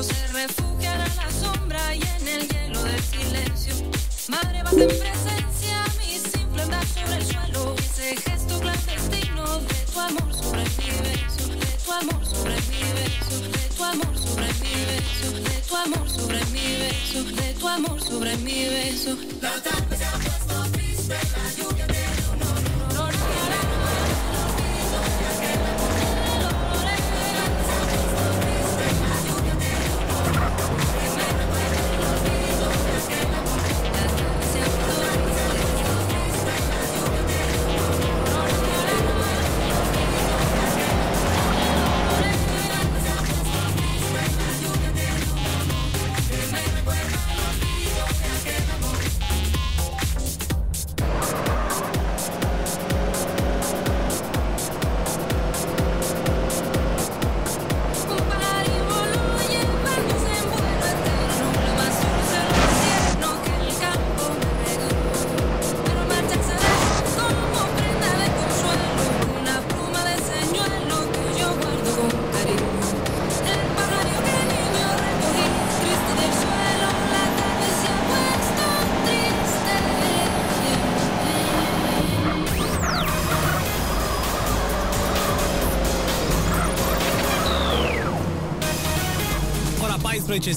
se refugian a la sombra y en el hielo del silencio. Madre, vas en presencia, mi simple andar sobre el suelo. Ese gesto clandestino de tu amor sobre mi beso, de tu amor sobre mi beso, de tu amor sobre mi beso, de tu amor sobre mi beso, de tu amor sobre mi beso. La tarde se ha puesto triste, la lluvia de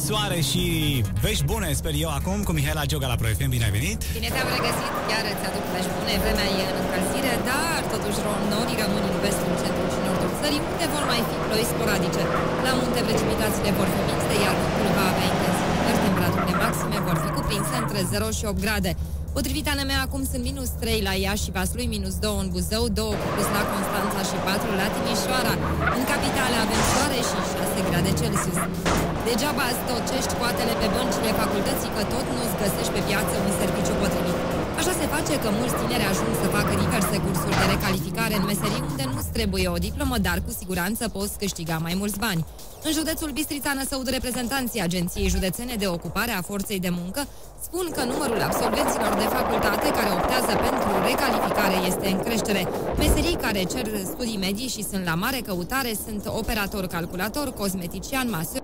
soare și vești bune, sper eu, acum cu Mihaela Gioga la Pro FM. Bine ai venit! Bine te-am regăsit, chiar îți aduc vești bune. Vremea e în încălzire, dar totuși norii rămân în vestul, centrul și nordul țării, unde vor mai fi ploi sporadice. La munte precipitațiile vor fi mixte, iar vântul va avea intensitate. Temperaturile maxime vor fi cuprinse între 0 și 8 grade. Potrivit ANM, acum sunt -3 la Iași și Vaslui, -2 în Buzău, 2 la Constanța și 4 la Timișoara. În capitală avem soare și 6 grade Celsius. Degeaba îți tocești coatele pe băncile facultății, că tot nu-ți găsești pe piață un serviciu potrivit. Așa se face că mulți tineri ajung să facă diverse cursuri de recalificare în meserii unde nu-ți trebuie o diplomă, dar cu siguranță poți câștiga mai mulți bani. În județul Bistrița Năsăud, reprezentanții Agenției Județene de Ocupare a Forței de Muncă spun că numărul absolvenților de facultate care optează pentru recalificare este în creștere. Meserii care cer studii medii și sunt la mare căutare sunt operator calculator, cosmetician, masă,